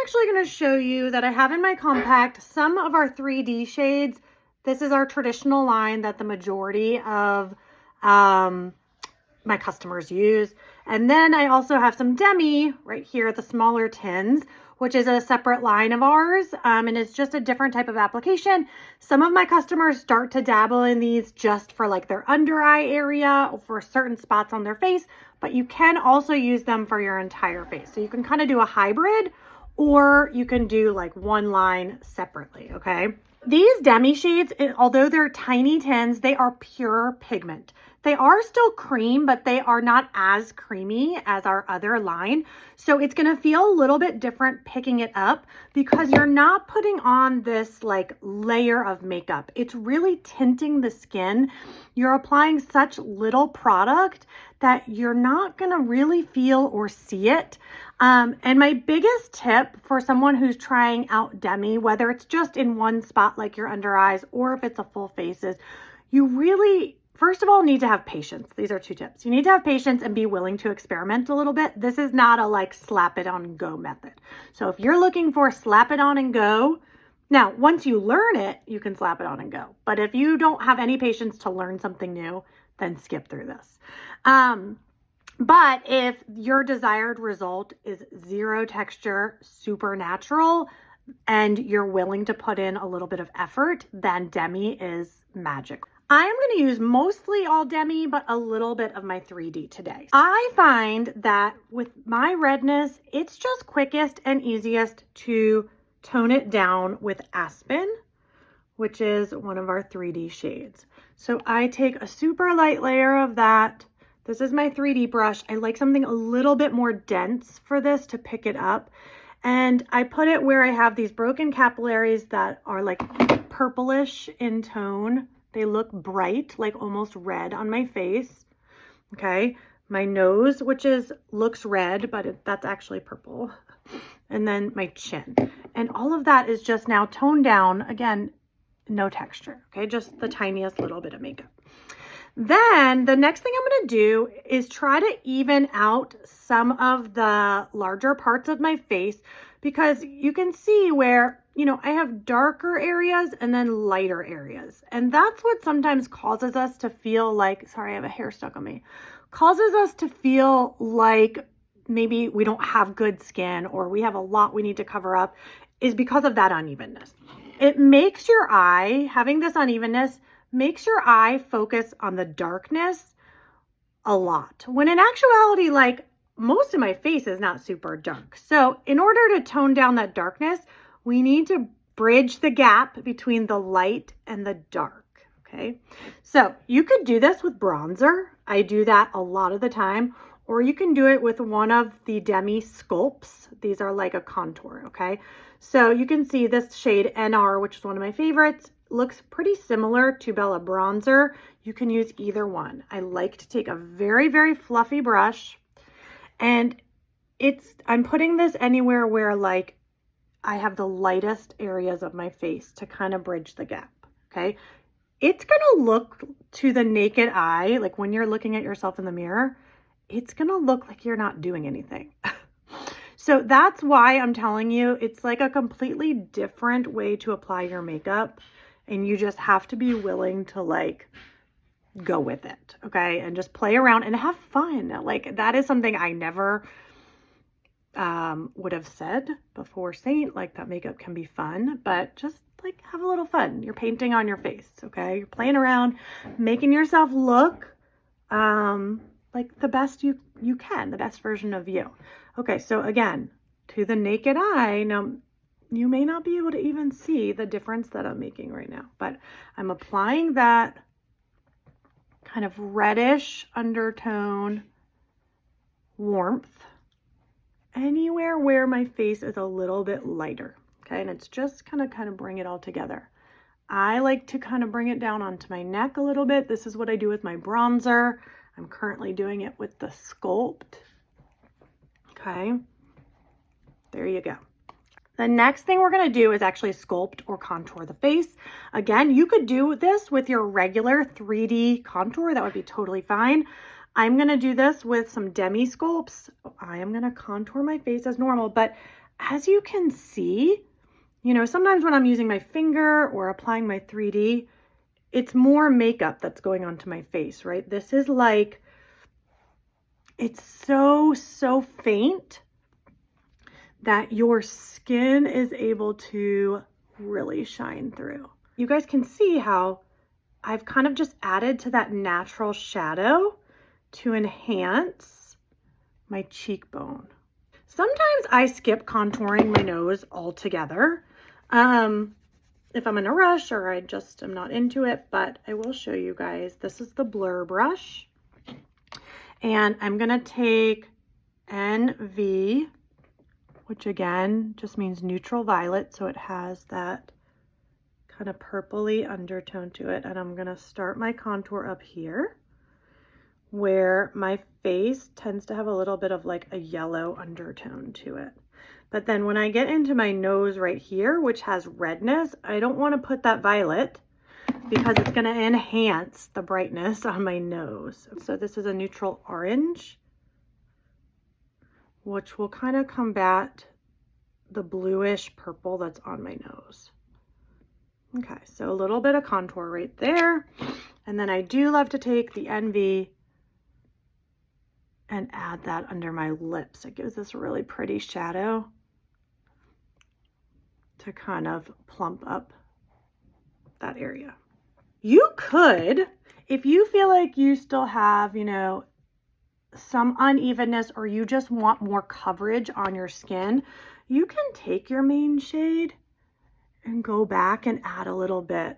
actually going to show you that I have in my compact some of our 3D shades. This is our traditional line that the majority of my customers use. And then I also have some Demi right here, the smaller tins, which is a separate line of ours. And it's just a different type of application. Some of my customers start to dabble in these just for like their under eye area or for certain spots on their face, but you can also use them for your entire face. So you can kind of do a hybrid, or you can do like one line separately, okay? These Demi shades, although they're tiny tins, they are pure pigment. They are still cream, but they are not as creamy as our other line. So it's gonna feel a little bit different picking it up because you're not putting on this like layer of makeup. It's really tinting the skin. You're applying such little product that you're not gonna really feel or see it. And my biggest tip for someone who's trying out Demi, whether it's just in one spot like your under eyes or if it's a full face, is you really, first of all, need to have patience. These are 2 tips. You need to have patience and be willing to experiment a little bit. This is not a like slap it on and go method. So if you're looking for slap it on and go, now once you learn it, you can slap it on and go. But if you don't have any patience to learn something new, then skip through this. But if your desired result is zero texture, super natural, and you're willing to put in a little bit of effort, then Demi is magic. I am going to use mostly all Demi, but a little bit of my 3D today. I find that with my redness, it's just quickest and easiest to tone it down with Aspen, which is one of our 3D shades. So I take a super light layer of that. This is my 3D brush. I like something a little bit more dense for this to pick it up. And I put it where I have these broken capillaries that are like purplish in tone. They look bright, like almost red on my face. Okay. My nose, which looks red, but that's actually purple. And then my chin. And all of that is just now toned down. Again, no texture. Okay. Just the tiniest little bit of makeup. Then the next thing I'm going to do is try to even out some of the larger parts of my face, because you can see where, I have darker areas and then lighter areas. And that's what sometimes causes us to feel like, sorry, I have a hair stuck on me, causes us to feel like maybe we don't have good skin or we have a lot we need to cover up, is because of that unevenness. It makes your eye, having this unevenness, makes your eye focus on the darkness a lot. When in actuality, like most of my face is not super dark. So in order to tone down that darkness, we need to bridge the gap between the light and the dark. Okay. So you could do this with bronzer. I do that a lot of the time, or you can do it with one of the Demi sculpts. These are like a contour. Okay. So you can see this shade NR, which is one of my favorites, looks pretty similar to Bella Bronzer. You can use either one. I like to take a very, very fluffy brush, and I'm putting this anywhere where like I have the lightest areas of my face to kind of bridge the gap. Okay. It's going to look to the naked eye, like when you're looking at yourself in the mirror, it's going to look like you're not doing anything. So that's why I'm telling you, it's like a completely different way to apply your makeup. And you just have to be willing to like go with it. Okay. And just play around and have fun. Like that is something I never would have said before Seint, like that makeup can be fun, but just like have a little fun. You're painting on your face. Okay. You're playing around, making yourself look like the best you can, the best version of you. Okay. So again, to the naked eye, now you may not be able to even see the difference that I'm making right now, but I'm applying that kind of reddish undertone warmth anywhere where my face is a little bit lighter. Okay. And it's just kind of bring it all together. I like to kind of bring it down onto my neck a little bit. This is what I do with my bronzer. I'm currently doing it with the Sculpt. Okay. There you go. The next thing we're going to do is actually sculpt or contour the face. Again, you could do this with your regular 3D contour. That would be totally fine. I'm going to do this with some Demi sculpts. I am going to contour my face as normal, but as you can see, you know, sometimes when I'm using my finger or applying my 3D, it's more makeup that's going onto my face, right? This is like, it's so faint that your skin is able to really shine through. You guys can see how I've kind of just added to that natural shadow to enhance my cheekbone. Sometimes I skip contouring my nose altogether if I'm in a rush or I just am not into it, but I will show you guys. This is the blur brush, and I'm gonna take NV, which again just means neutral violet, so it has that kind of purpley undertone to it, and I'm gonna start my contour up here where my face tends to have a little bit of like a yellow undertone to it. But then when I get into my nose right here, which has redness, I don't want to put that violet because it's going to enhance the brightness on my nose. So this is a neutral orange, which will kind of combat the bluish purple that's on my nose. Okay, so a little bit of contour right there. And then I do love to take the NV and add that under my lips. It gives this really pretty shadow to kind of plump up that area. You could, if you feel like you still have, you know, some unevenness or you just want more coverage on your skin, you can take your main shade and go back and add a little bit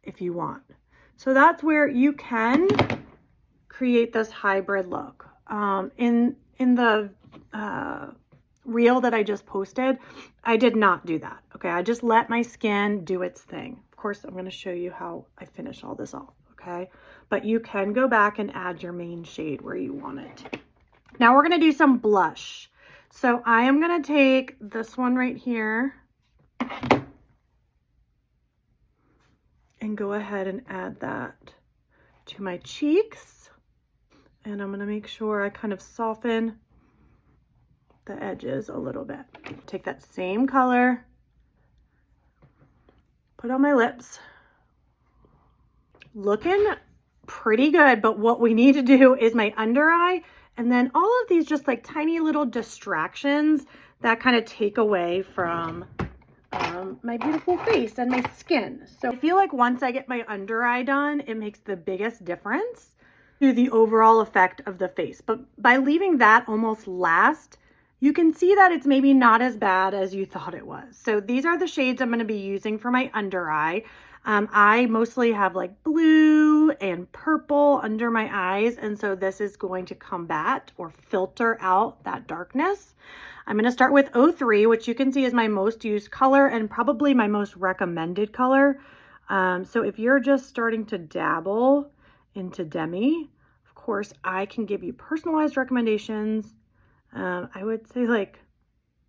if you want. So that's where you can create this hybrid look. In the reel that I just posted, I did not do that. Okay, I just let my skin do its thing. Of course, I'm going to show you how I finish all this off. Okay, but you can go back and add your main shade where you want it. Now we're going to do some blush. So I am going to take this one right here and go ahead and add that to my cheeks. And I'm going to make sure I kind of soften the edges a little bit. Take that same color, put on my lips. Looking pretty good, but what we need to do is my under eye, and then all of these just like tiny little distractions that kind of take away from my beautiful face and my skin. So I feel like once I get my under eye done, it makes the biggest difference to the overall effect of the face. But by leaving that almost last, you can see that it's maybe not as bad as you thought it was. So these are the shades I'm going to be using for my under eye. I mostly have like blue and purple under my eyes, and so this is going to combat or filter out that darkness. I'm going to start with 03, which you can see is my most used color and probably my most recommended color. So if you're just starting to dabble into Demi, of course, I can give you personalized recommendations. I would say like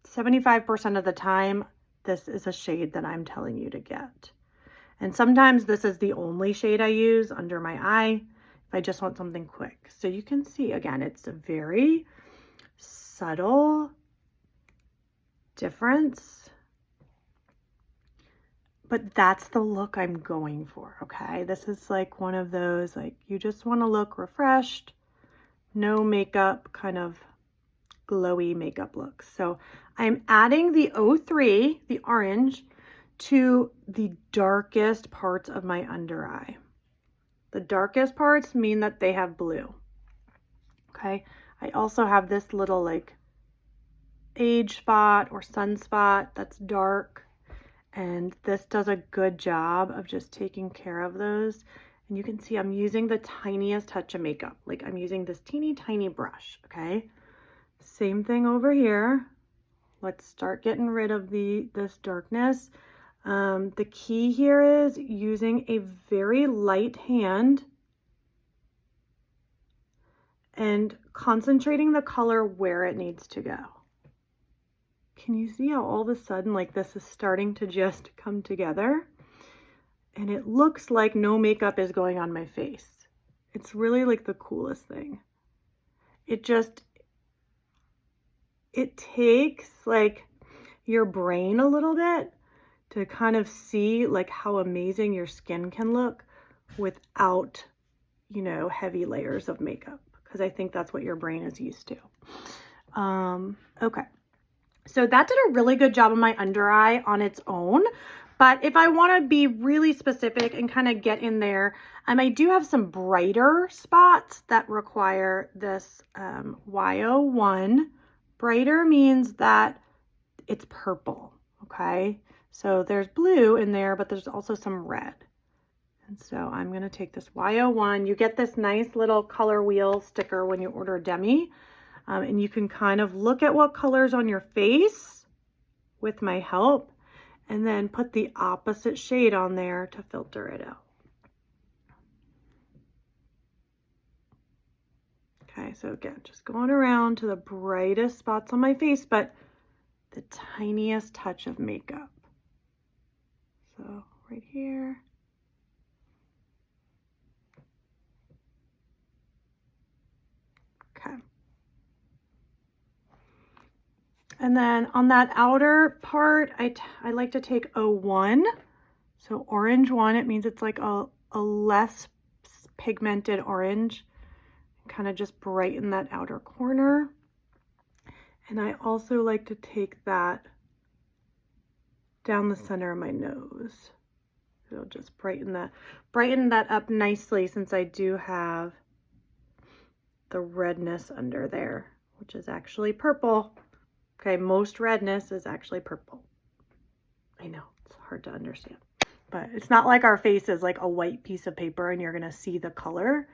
75% of the time, this is a shade that I'm telling you to get. And sometimes this is the only shade I use under my eye if I just want something quick. So you can see, again, it's a very subtle difference, but that's the look I'm going for, okay? This is like one of those, like, you just want to look refreshed, no makeup, kind of glowy makeup looks. So I'm adding the 03, the orange, to the darkest parts of my under eye. The darkest parts mean that they have blue. Okay, I also have this little like age spot or sunspot that's dark, and this does a good job of just taking care of those. And you can see I'm using the tiniest touch of makeup. Like I'm using this teeny tiny brush, okay? Same thing over here. Let's start getting rid of this darkness. The key here is using a very light hand and concentrating the color where it needs to go. Can you see how all of a sudden like this is starting to just come together? And it looks like no makeup is going on my face. It's really like the coolest thing. It it takes like your brain a little bit to kind of see like how amazing your skin can look without, you know, heavy layers of makeup, because I think that's what your brain is used to. Okay. So that did a really good job on my under eye on its own. But if I want to be really specific and kind of get in there, I do have some brighter spots that require this Y01. Brighter means that it's purple, okay? So there's blue in there, but there's also some red. And so I'm going to take this Y01. You get this nice little color wheel sticker when you order Demi. And you can kind of look at what color's on your face with my help, and then put the opposite shade on there to filter it out. Okay, so again, just going around to the brightest spots on my face, but the tiniest touch of makeup. So right here. Okay. And then on that outer part, I like to take 01. So orange 1, it means it's like a less pigmented orange. Kind of just brighten that outer corner. And I also like to take that down the center of my nose. It'll just brighten that up nicely, since I do have the redness under there, which is actually purple. Okay, most redness is actually purple. I know, it's hard to understand. But it's not like our face is like a white piece of paper and you're gonna see the color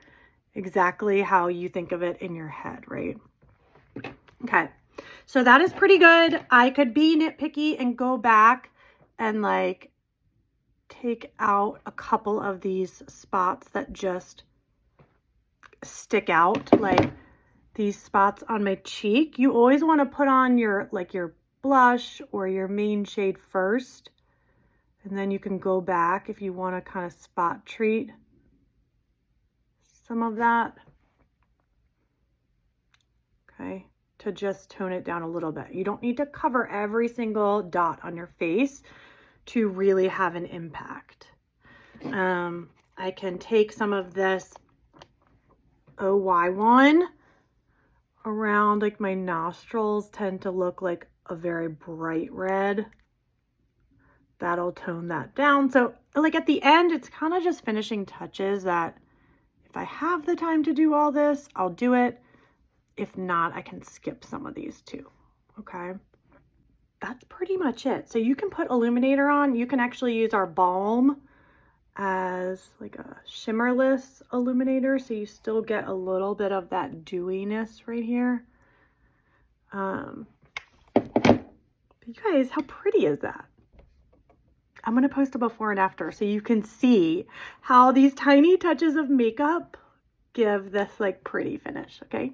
exactly how you think of it in your head, right? Okay, so that is pretty good. I could be nitpicky and go back and like take out a couple of these spots that just stick out, like these spots on my cheek. You always want to put on your blush or your main shade first, and then you can go back if you want to kind of spot treat some of that. Okay, to just tone it down a little bit. You don't need to cover every single dot on your face to really have an impact. I can take some of this OY1 around, like my nostrils tend to look like a very bright red. That'll tone that down. So like at the end, it's kind of just finishing touches that if I have the time to do all this, I'll do it. If not, I can skip some of these too. Okay. That's pretty much it. So you can put illuminator on. You can actually use our balm as like a shimmerless illuminator, so you still get a little bit of that dewiness right here. But you guys, how pretty is that? I'm gonna post a before and after so you can see how these tiny touches of makeup give this like pretty finish, okay?